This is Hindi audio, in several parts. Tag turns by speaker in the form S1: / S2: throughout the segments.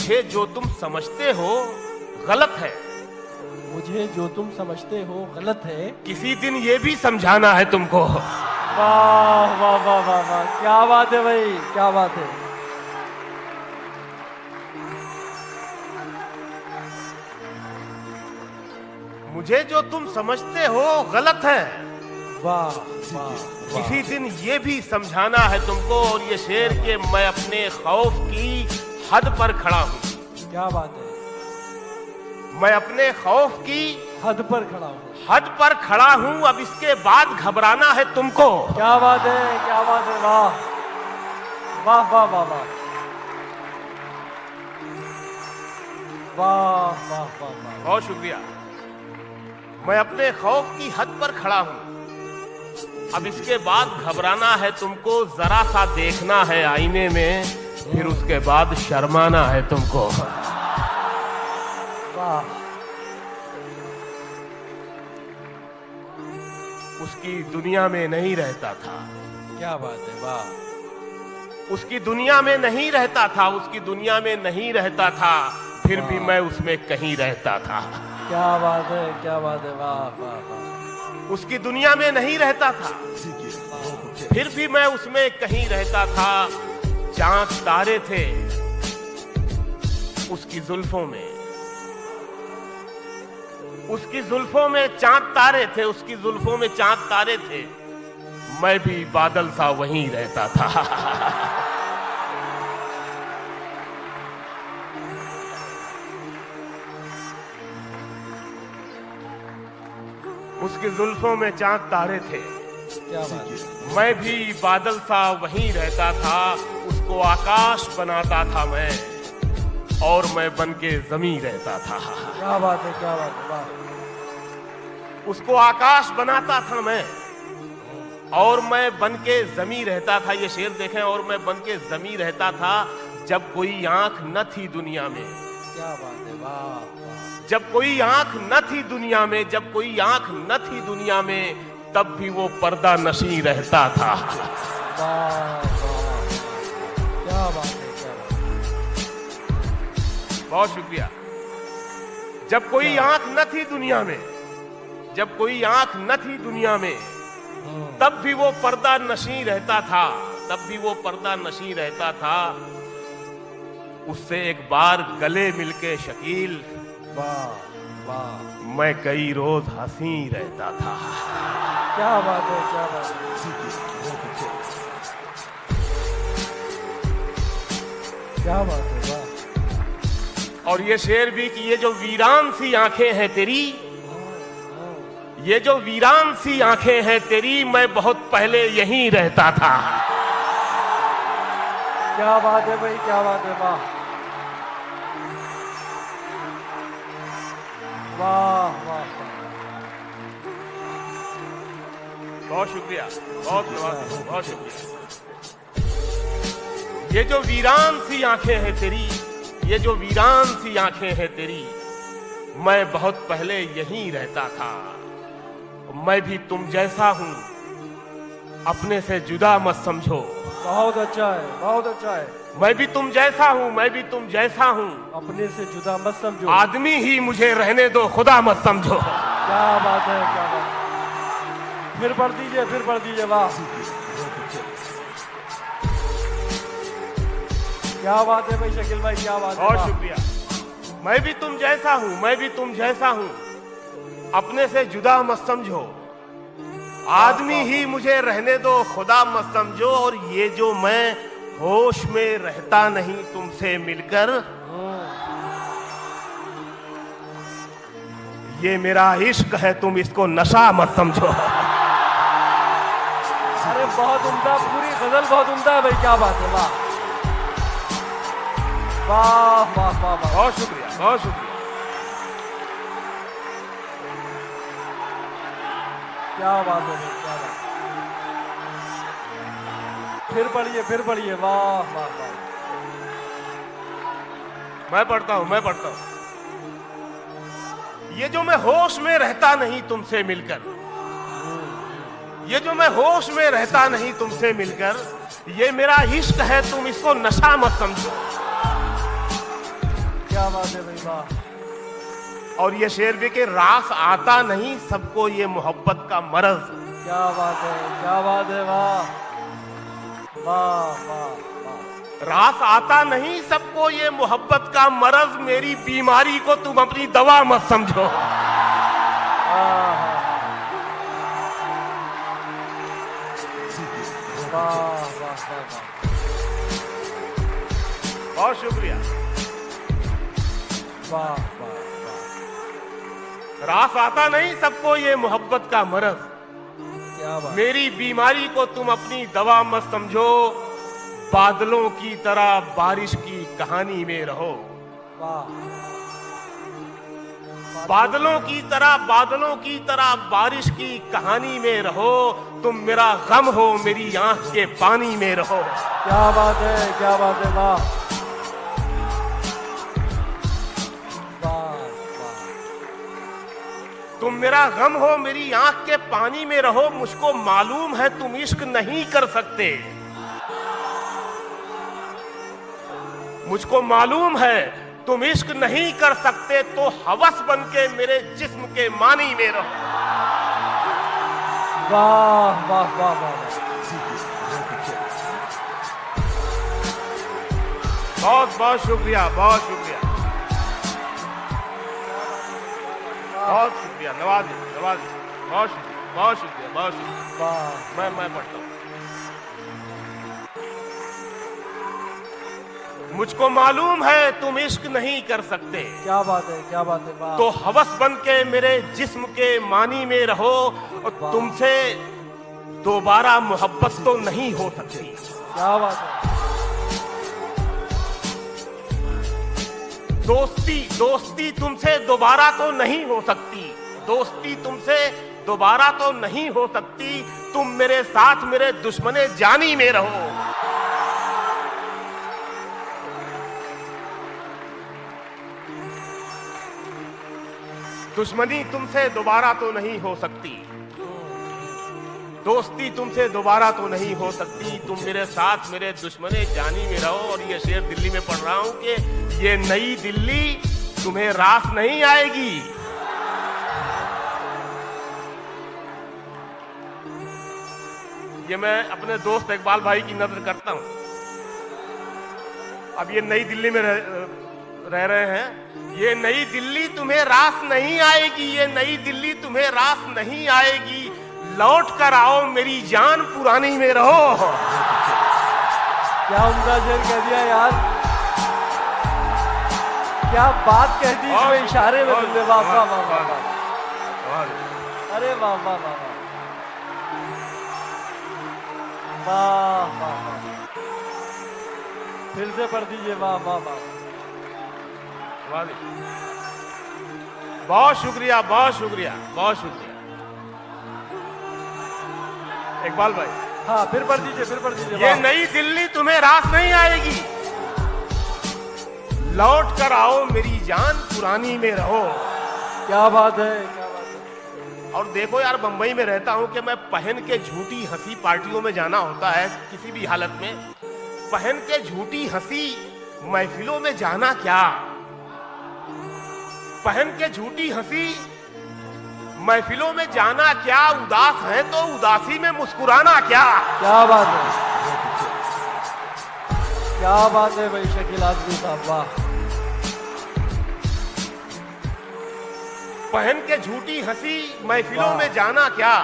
S1: मुझे जो तुम समझते हो गलत है,
S2: मुझे जो तुम समझते हो गलत है,
S1: किसी दिन ये भी समझाना है तुमको।
S2: वाह वाह वाह वाह वाह, क्या बात है भाई, क्या बात है।
S1: मुझे जो तुम समझते हो गलत है,
S2: वाह वाह,
S1: किसी दिन ये भी समझाना है तुमको। और ये शेर के मैं अपने खौफ की हद पर खड़ा हूँ।
S2: क्या बात है,
S1: मैं अपने खौफ की
S2: हद पर खड़ा हूँ।
S1: हद पर खड़ा हूँ, अब इसके बाद घबराना है तुमको।
S2: क्या बात है, क्या बात है, वाह वाह वाह वाह वाह वाह वाह वाह वाह।
S1: बहुत शुक्रिया। मैं अपने खौफ की हद पर खड़ा हूँ, अब इसके बाद घबराना है तुमको। जरा सा देखना है आईने में, फिर उसके बाद शर्माना है तुमको।
S2: वाह,
S1: उसकी दुनिया में नहीं रहता था,
S2: क्या बात है, वाह।
S1: उसकी दुनिया में नहीं रहता था, उसकी दुनिया में नहीं रहता था, फिर भी मैं उसमें कहीं रहता था।
S2: क्या बात है, क्या बात है, वाह वाह वाह।
S1: उसकी दुनिया में नहीं रहता था, फिर भी मैं उसमें कहीं रहता था। चांद तारे थे उसकी जुल्फों में, उसकी जुल्फों में चांद तारे थे, उसकी जुल्फों में चांद तारे थे। मैं भी बादल सा वहीं रहता था। उसकी जुल्फों में चांद तारे थे,
S2: क्या बात है,
S1: मैं भी बादल सा वहीं रहता था। उसको आकाश बनाता था मैं, और मैं बन के जमीन रहता था।
S2: क्या बात है, क्या बात है, वाह।
S1: उसको आकाश बनाता था मैं, और मैं बन के जमीन रहता था। ये शेर देखें, और मैं बन के जमीन रहता था जब कोई आंख न थी दुनिया में।
S2: क्या बात है, वाह वाह।
S1: जब कोई आंख न थी दुनिया में, जब कोई आंख न थी दुनिया में, तब भी वो पर्दा नशी रहता था।
S2: वाह वाह, क्या बात है, क्या बात है।
S1: बहुत शुक्रिया। जब कोई आंख न थी दुनिया में, जब कोई आंख न थी दुनिया में, तब भी वो पर्दा नशी रहता था, तब भी वो पर्दा नशी रहता था। उससे एक बार गले मिलके शकील,
S2: वाह वाह,
S1: मैं कई रोज हंसी रहता था।
S2: क्या बात है, क्या बात है। क्या बात है, वाह।
S1: और ये शेर भी कि ये जो वीरान सी आंखें हैं तेरी, ये जो वीरान सी आंखें हैं तेरी, मैं बहुत पहले यहीं रहता था।
S2: क्या बात है भाई, क्या बात है, वाह वाह वाह वाह।
S1: बहुत शुक्रिया, बहुत धन्यवाद, बहुत शुक्रिया। ये जो वीरान सी आंखें हैं तेरी, ये जो वीरान सी आंखें हैं तेरी, मैं बहुत पहले यहीं रहता था। मैं भी तुम जैसा हूं, अपने से जुदा मत समझो।
S2: बहुत अच्छा है, बहुत अच्छा है।
S1: मैं भी तुम जैसा हूं, मैं भी तुम जैसा हूं,
S2: अपने से जुदा मत समझो।
S1: आदमी ही मुझे रहने दो, खुदा मत समझो।
S2: क्या बात है, क्या बात है। फिर पढ़ दीजिए, फिर पढ़ दीजिए, वाह। क्या बात है भाई शकील भाई, क्या बात है।
S1: बहुत शुक्रिया। मैं भी तुम जैसा हूं, मैं भी तुम जैसा हूं, अपने से जुदा मत समझो, आदमी ही मुझे रहने दो, खुदा मत समझो। और ये जो मैं होश में रहता नहीं तुमसे मिलकर, ये मेरा इश्क है, तुम इसको नशा मत समझो।
S2: अरे बहुत उम्दा, पूरी गजल बहुत उम्दा है भाई, क्या बात है, वाह वाह वाह वाह वाह।
S1: बहुत शुक्रिया, बहुत शुक्रिया।
S2: क्या बात है भाई, क्या बात। फिर पढ़िए, फिर पढ़िए, वाह वाह वाह।
S1: मैं पढ़ता हूं, मैं पढ़ता हूं। ये जो मैं होश में रहता नहीं तुमसे मिलकर, ये जो मैं होश में रहता नहीं तुमसे मिलकर, ये मेरा इश्क है, तुम इसको नशा मत समझो।
S2: क्या बात है भाई, वाह।
S1: और ये शेर भी के रास आता नहीं सबको ये मोहब्बत का मरज।
S2: क्या बात है, क्या बात है, वाह वाह वाह वाह।
S1: रास आता नहीं सबको ये मोहब्बत का मरज, मेरी बीमारी को तुम अपनी दवा मत समझो।
S2: वाह वाह वाह।
S1: बहुत शुक्रिया।
S2: वाह वाह।
S1: रास आता नहीं सबको ये मोहब्बत का मरज,
S2: क्या बात।
S1: मेरी बीमारी को तुम अपनी दवा मत समझो, बादलों की तरह बारिश की कहानी में रहो।
S2: वाह।
S1: बादलों की तरह बारिश की कहानी में रहो, तुम मेरा गम हो मेरी आंख के पानी में रहो।
S2: क्या बात है, क्या बात है, वाह वाह वाह।
S1: तुम मेरा गम हो मेरी आंख के पानी में रहो, मुझको मालूम है तुम इश्क नहीं कर सकते, मुझको मालूम है तुम इश्क नहीं कर सकते, तो हवस बन के मेरे जिस्म के मानी में रहो।
S2: वाह वाह वाह वाह।
S1: बहुत बहुत शुक्रिया, बहुत शुक्रिया, बहुत शुक्रिया। नवाजी, नवाजी, बहुत शुक्रिया, बहुत शुक्रिया, बहुत शुक्रिया।
S2: वाह।
S1: मैं पढ़ता हूँ। मुझको मालूम है तुम इश्क नहीं कर सकते,
S2: क्या बात है, क्या बात है, वाह।
S1: तो हवस बन के मेरे जिस्म के मानी में रहो, और तुमसे दोबारा मोहब्बत तो नहीं हो सकती।
S2: क्या बात है।
S1: दोस्ती तुमसे दोबारा तो नहीं हो सकती, दोस्ती तुमसे दोबारा तो नहीं हो सकती, तुम मेरे साथ मेरे दुश्मने जानी में रहो। दुश्मनी तुमसे दोबारा तो नहीं हो सकती, दोस्ती तुमसे दोबारा तो नहीं हो सकती, तुम मेरे साथ मेरे दुश्मने जानी में रहो। और ये शेर दिल्ली में पढ़ रहा हूं कि ये नई दिल्ली तुम्हें रास नहीं आएगी, ये मैं अपने दोस्त इकबाल भाई की नजर करता हूं। अब ये नई दिल्ली में रह रहे हैं। ये नई दिल्ली तुम्हें रास नहीं आएगी, ये नई दिल्ली तुम्हें रास नहीं आएगी, लौट कर आओ मेरी जान पुरानी में रहो।
S2: क्या उम्दा शेर कह दिया यार, क्या बात कह दी इसमें इशारे में तुमने। वाह वाह वाह वाह। अरे वाह वाह वाह वाह वाह वाह। फिर से पढ़ दीजिए। वाह वाह वाह।
S1: बहुत शुक्रिया, बहुत शुक्रिया, बहुत शुक्रिया इकबाल भाई।
S2: हाँ फिर पढ़ दीजिए, फिर पढ़ दीजिए।
S1: ये नई दिल्ली तुम्हें रास नहीं आएगी, लौट कर आओ मेरी जान पुरानी में रहो।
S2: क्या बात है, क्या बात है।
S1: और देखो यार, बंबई में रहता हूं कि मैं पहन के झूठी हंसी पार्टियों में जाना होता है, किसी भी हालत में पहन के झूठी हंसी महफिलों में जाना क्या, पहन के झूठी हंसी महफिलों में जाना क्या, उदास है तो उदासी में मुस्कुराना क्या।
S2: क्या बात है, क्या बात है भाई शकील आजमी साहब, वाह।
S1: पहन के झूठी हंसी महफिलों में जाना क्या,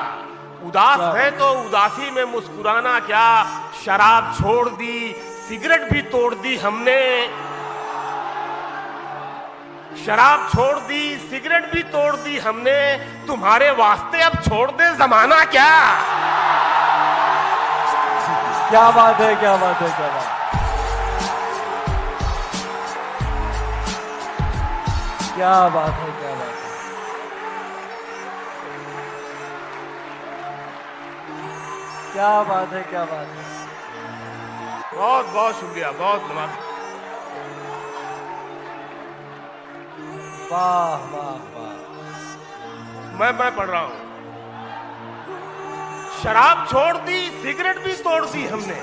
S1: उदास है तो उदासी में मुस्कुराना क्या। शराब छोड़ दी, सिगरेट भी तोड़ दी हमने, शराब छोड़ दी, सिगरेट भी तोड़ दी हमने, तुम्हारे वास्ते अब छोड़ दे जमाना क्या।
S2: क्या बात है, क्या बात है, क्या बात, क्या बात है, क्या बात है, क्या बात है, क्या बात है।
S1: बहुत बहुत शुक्रिया, बहुत धन्यवाद।
S2: वाह वाह वाह।
S1: मैं पढ़ रहा हूं। शराब छोड़ दी, सिगरेट भी तोड़ दी हमने,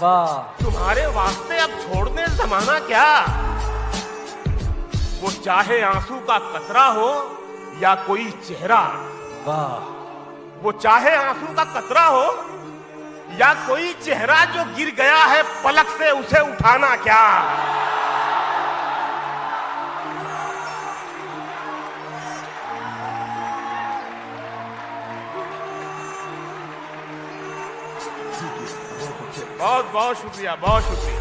S2: वाह।
S1: तुम्हारे वास्ते अब छोड़ने जमाना क्या। वो चाहे आंसू का कतरा हो या कोई चेहरा,
S2: वाह,
S1: वो चाहे आंसू का कतरा हो या कोई चेहरा जो गिर गया है पलक से, उसे उठाना क्या। बहुत बहुत शुक्रिया, बहुत शुक्रिया।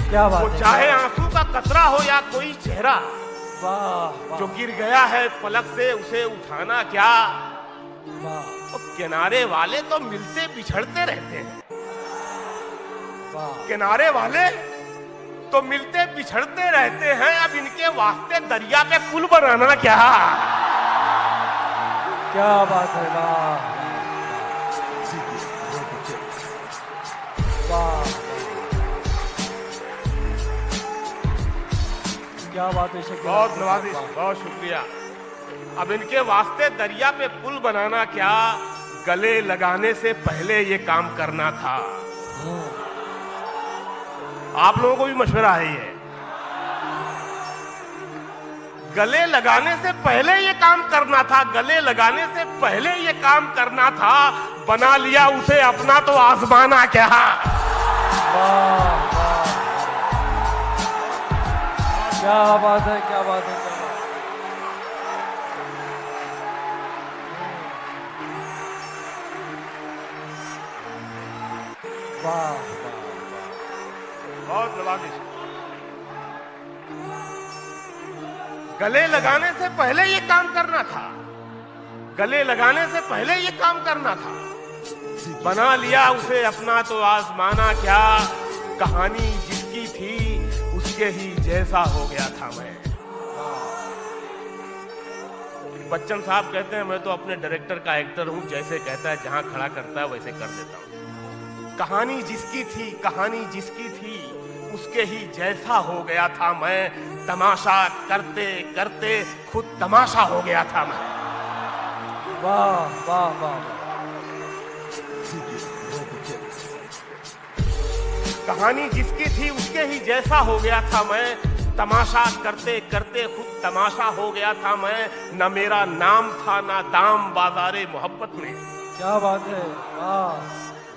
S2: क्या बात
S1: वो
S2: है,
S1: चाहे आंसू का कतरा हो या कोई चेहरा
S2: वाह,
S1: जो गिर गया है पलक से, उसे उठाना क्या।
S2: वाह,
S1: और किनारे वाले तो मिलते बिछड़ते रहते हैं,
S2: वाह,
S1: किनारे वाले तो मिलते बिछड़ते रहते हैं, अब इनके वास्ते दरिया पे पुल बनाना क्या।
S2: क्या बात है, वाह, वाह, क्या बात है शकील।
S1: बहुत नवाजिश, बहुत शुक्रिया। अब इनके वास्ते दरिया पे पुल बनाना क्या, गले लगाने से पहले ये काम करना था। आप लोगों को भी मशवरा है ये, गले लगाने से पहले ये काम करना था, गले लगाने से पहले ये काम करना था। बना लिया उसे अपना तो आजमाना क्या।
S2: वाह, वाह, क्या बात है, क्या बात है, क्या बात है। वाह, वाह,
S1: बहुत नवाजिश। गले लगाने से पहले ये काम करना था, गले लगाने से पहले ये काम करना था। बना लिया उसे अपना तो आजमाना क्या। कहानी जिसकी थी उसके ही जैसा हो गया था मैं। बच्चन साहब कहते हैं मैं तो अपने डायरेक्टर का एक्टर हूं, जैसे कहता है जहां खड़ा करता है वैसे कर देता हूं। कहानी जिसकी थी, कहानी जिसकी थी उसके ही जैसा हो गया था मैं। तमाशा करते करते खुद तमाशा हो गया था मैं।
S2: वाह, वाह, वाह,
S1: कहानी जिसकी थी उसके ही जैसा हो गया था मैं। तमाशा करते करते खुद तमाशा हो गया था मैं। न मेरा नाम था ना दाम बाजारे मोहब्बत में।
S2: क्या बात है, वाह,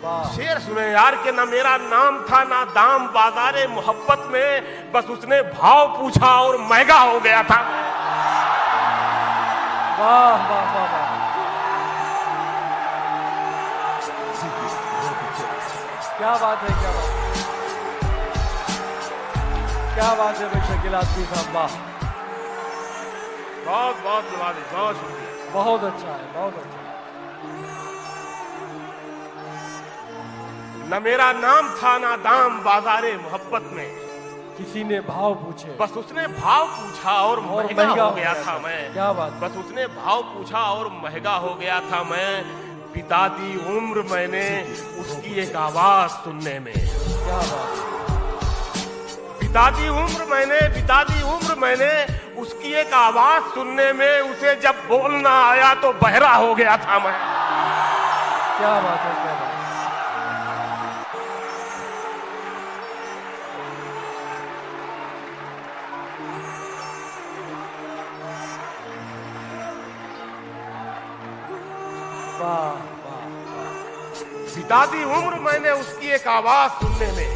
S2: वाह,
S1: शेर सुने यार के, न मेरा नाम था ना दाम बाजारे मोहब्बत में। बस उसने भाव पूछा और महंगा हो गया था।
S2: वाह, वाह, वाह, वाह, क्या बात है, क्या बात है, क्या बात है भाई शकील आसफी साहब, वाह,
S1: बहुत बहुत नवाजिश, बहुत शुक्रिया।
S2: बहुत अच्छा है, बहुत अच्छा है।
S1: न मेरा नाम था ना दाम बाजारे मोहब्बत में।
S2: किसी ने भाव पूछे,
S1: बस उसने भाव पूछा और महंगा हो गया था मैं।
S2: क्या बात,
S1: बस उसने भाव पूछा और महंगा हो गया था मैं। बिता दी उम्र मैंने उसकी एक आवाज सुनने में।
S2: क्या बात है,
S1: बिता दी उम्र मैंने, बिता दी उम्र मैंने उसकी एक आवाज सुनने में। उसे जब बोलना आया तो बहरा हो गया था मैं।
S2: क्या बात है, क्या बात है। वाह, वाह,
S1: बिता दी उम्र मैंने उसकी एक आवाज सुनने में।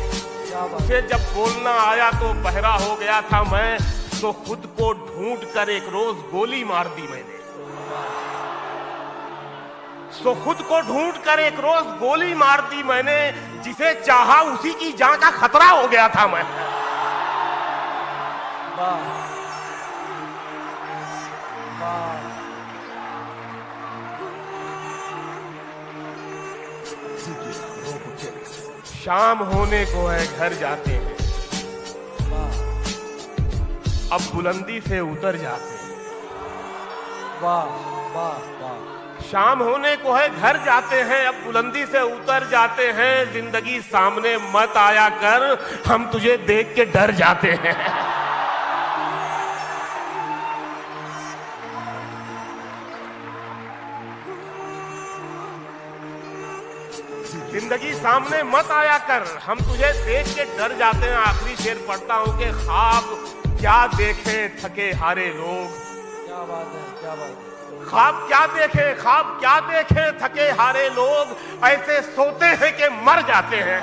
S2: क्या बात,
S1: उसे जब बोलना आया तो बहरा हो गया था मैं। तो खुद को ढूंढ कर एक रोज गोली मार दी मैंने। सो खुद को ढूंढ कर एक रोज गोली मार दी मैंने। जिसे चाहा उसी की जान का खतरा हो गया था मैं।
S2: वाह, वाह,
S1: शाम होने को है घर जाते हैं,
S2: वाह,
S1: अब बुलंदी से उतर जाते हैं।
S2: वाह, वाह, वाह,
S1: शाम होने को है घर जाते हैं, अब बुलंदी से उतर जाते हैं। जिंदगी सामने मत आया कर, हम तुझे देख के डर जाते हैं। जिंदगी सामने मत आया कर, हम तुझे देख के डर जाते हैं। आखिरी शेर पढ़ता हूं कि ख्वाब क्या देखें थके हारे लोग,
S2: क्या बात है, क्या बात है।
S1: ख्वाब क्या देखें थके हारे लोग, ऐसे सोते हैं कि मर जाते हैं।